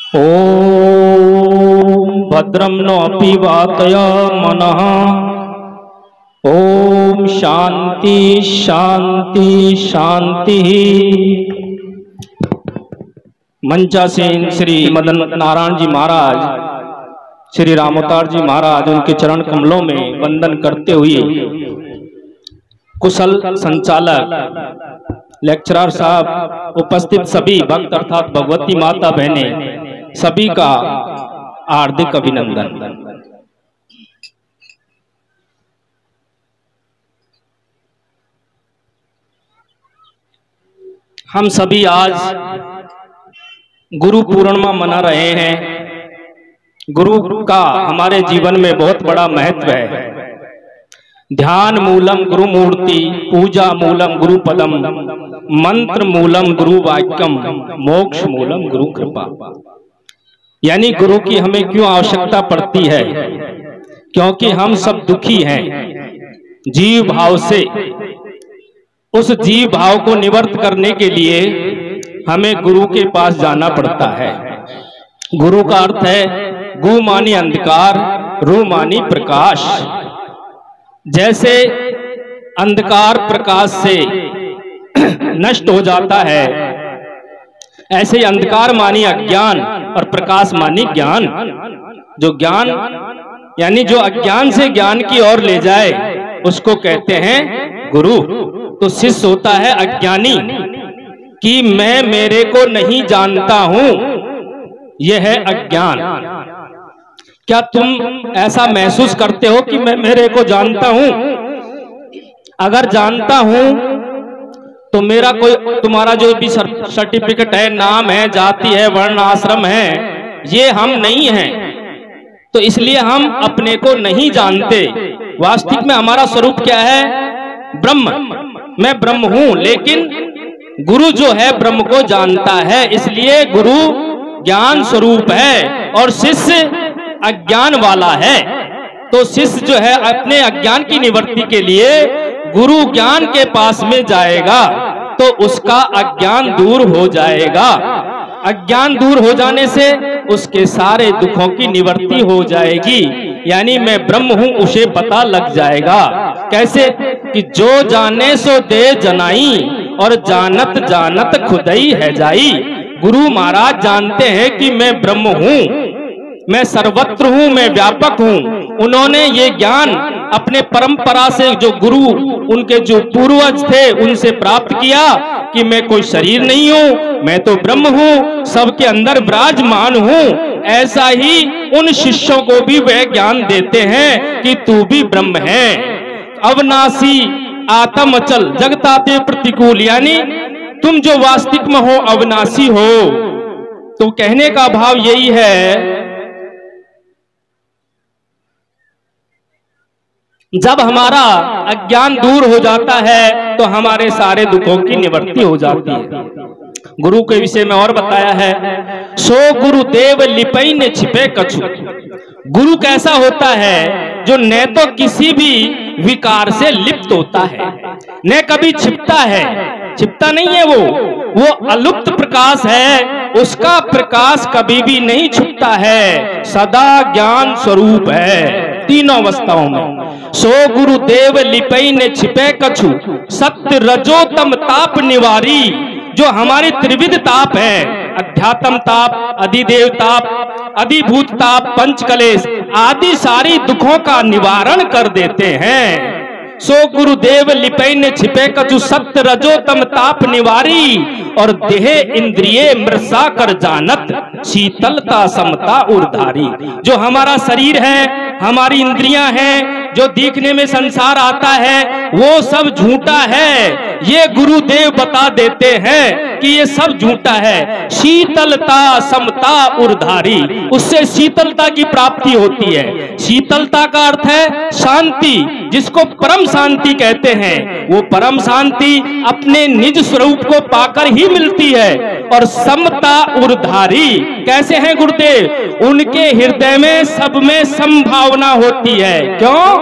ओम भद्रं नोऽपि वातयामनः। ओम शांति शांति शांति। मंचासीन श्री मदन नारायण जी महाराज, श्री रामोतार जी महाराज, उनके चरण कमलों में वंदन करते हुए कुशल संचालक लेक्चरर साहब, उपस्थित सभी भक्त अर्थात भगवती माता बहनें, सभी का हार्दिक अभिनंदन। हम सभी आज गुरु पूर्णिमा मना रहे हैं। गुरु का हमारे जीवन में बहुत बड़ा महत्व है। ध्यान मूलम गुरु मूर्ति, पूजा मूलम गुरु पदम, मंत्र मूलम गुरु वाक्यम, मोक्ष मूलम गुरु कृपा। यानी गुरु की हमें क्यों आवश्यकता पड़ती है? क्योंकि हम सब दुखी हैं जीव भाव से। उस जीव भाव को निवृत्त करने के लिए हमें गुरु के पास जाना पड़ता है। गुरु का अर्थ है गु मानी अंधकार, रु मानी प्रकाश। जैसे अंधकार प्रकाश से नष्ट हो जाता है, ऐसे ही अंधकार मानी अज्ञान और प्रकाश मानी ज्ञान। जो ज्ञान यानी जो अज्ञान से ज्ञान की ओर ले जाए उसको कहते हैं गुरु। तो शिष्य होता है अज्ञानी कि मैं मेरे को नहीं जानता हूं, यह है अज्ञान। क्या तुम ऐसा महसूस करते हो कि मैं मेरे को जानता हूं? अगर जानता हूं तो मेरा कोई तुम्हारा जो भी सर्टिफिकेट है, नाम है, जाति है, वर्ण आश्रम है, ये हम नहीं हैं। तो इसलिए हम अपने को नहीं जानते। वास्तविक में हमारा स्वरूप क्या है? ब्रह्म। मैं ब्रह्म हूं, लेकिन गुरु जो है ब्रह्म को जानता है, इसलिए गुरु ज्ञान स्वरूप है और शिष्य अज्ञान वाला है। तो शिष्य जो है अपने अज्ञान की निवृत्ति के लिए गुरु ज्ञान के पास में जाएगा तो उसका अज्ञान दूर हो जाएगा। अज्ञान दूर हो जाने से उसके सारे दुखों की निवृत्ति हो जाएगी। यानी मैं ब्रह्म हूं उसे पता लग जाएगा। कैसे? कि जो जाने सो दे जनाई और जानत जानत खुदई है जाई। गुरु महाराज जानते हैं कि मैं ब्रह्म हूं, मैं सर्वत्र हूं, मैं व्यापक हूं। उन्होंने ये ज्ञान अपने परंपरा से, जो गुरु उनके जो पूर्वज थे उनसे प्राप्त किया कि मैं कोई शरीर नहीं हूं, मैं तो ब्रह्म हूं, सबके अंदर विराजमान हूं। ऐसा ही उन शिष्यों को भी वह ज्ञान देते हैं कि तू भी ब्रह्म है, अविनाशी, आत्म अचल, जगताते प्रतिकूल। यानी तुम जो वास्तविक में हो, अविनाशी हो। तो कहने का भाव यही है, जब हमारा अज्ञान दूर हो जाता है तो हमारे सारे दुखों की निवृत्ति हो जाती है। गुरु के विषय में और बताया है, सो गुरुदेव लिपई ने छिपे कछु। गुरु कैसा होता है? जो न तो किसी भी विकार से लिप्त होता है, न कभी छिपता है। छिपता नहीं है वो अलुप्त प्रकाश है। उसका प्रकाश कभी भी नहीं छुपता है, सदा ज्ञान स्वरूप है तीनों अवस्थाओं में। सो गुरुदेव लिपई ने छिपे कछु, सत्य रजो तम ताप निवारी। जो हमारी त्रिविध ताप है, अध्यात्म ताप, अधिदेव ताप, अधिभूत ताप, पंचकलेश आदि सारी दुखों का निवारण कर देते हैं। सो गुरुदेव लिपई ने छिपे कछु, सत्य रजो तम ताप निवारी। और देह इंद्रिय मृषा कर जानत, शीतलता समता उर्धारी। जो हमारा शरीर है, हमारी इंद्रियां हैं, जो दिखने में संसार आता है, वो सब झूठा है। ये गुरुदेव बता देते हैं कि ये सब झूठा है। शीतलता समता उर्धारी, उससे शीतलता की प्राप्ति होती है। शीतलता का अर्थ है शांति, जिसको परम शांति कहते हैं। वो परम शांति अपने निज स्वरूप को पाकर ही मिलती है। और समता उर्धारी कैसे हैं गुरुदेव? उनके हृदय में सब में संभावना होती है। क्यों?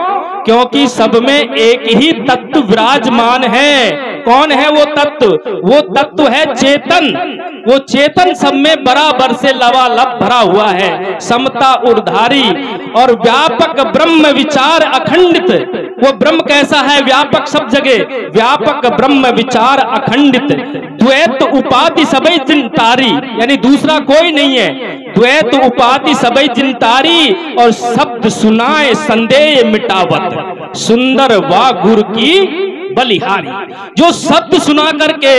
क्योंकि सब में एक ही तत्व विराजमान है। कौन है वो तत्व? वो तत्व है चेतन। वो चेतन सब में बराबर से लबालब भरा हुआ है, समता उर्धारी और व्यापक ब्रह्म विचार अखंडित। वो ब्रह्म कैसा है? व्यापक सब जगह, व्यापक ब्रह्म विचार अखंडित। द्वैत उपाधि सबई जिनतारी, यानी दूसरा कोई नहीं है। द्वैत उपाधि सबई जिनतारी और शब्द सुनाए संदेह मिटावत। सुंदर वा गुरु की बलिहारी, जो शब्द सुना करके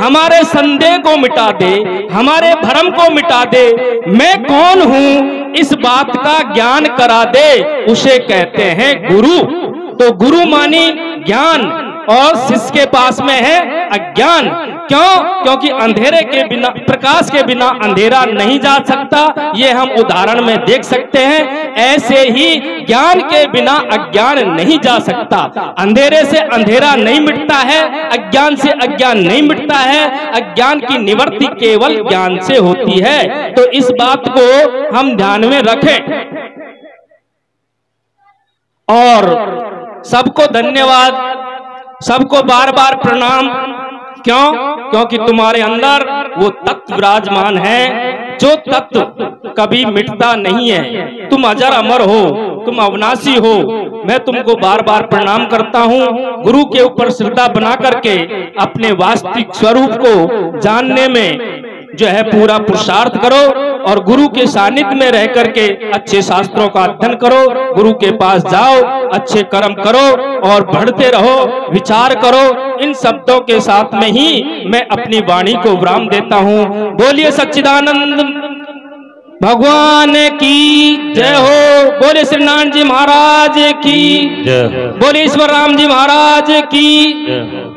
हमारे संदेह को मिटा दे, हमारे भ्रम को मिटा दे, मैं कौन हूं इस बात का ज्ञान करा दे, उसे कहते हैं गुरु। तो गुरु मानी ज्ञान और शिष्य के पास में है अज्ञान। क्यों? क्योंकि अंधेरे के बिना, प्रकाश के बिना अंधेरा नहीं जा सकता। ये हम उदाहरण में देख सकते हैं। ऐसे ही ज्ञान के बिना अज्ञान नहीं जा सकता। अंधेरे से अंधेरा नहीं मिटता है, अज्ञान से अज्ञान नहीं मिटता है। अज्ञान की निवृत्ति केवल ज्ञान से होती है। तो इस बात को हम ध्यान में रखें। और सबको धन्यवाद, सबको बार बार प्रणाम। क्यों? क्योंकि तुम्हारे अंदर वो तत्व विराजमान है, जो तत्व कभी मिटता नहीं है। तुम अजर अमर हो, तुम अविनाशी हो। मैं तुमको बार बार प्रणाम करता हूँ। गुरु के ऊपर श्रद्धा बना करके अपने वास्तविक स्वरूप को जानने में जो है पूरा पुरुषार्थ करो और गुरु के सानिध्य में रह करके अच्छे शास्त्रों का अध्ययन करो, गुरु के पास जाओ, अच्छे कर्म करो और बढ़ते रहो, विचार करो। इन शब्दों के साथ में ही मैं अपनी वाणी को विराम देता हूँ। बोलिए सच्चिदानंद भगवान की जय हो। बोले श्री नारायण जी महाराज की जय। बोले ईश्वर राम जी महाराज की जय।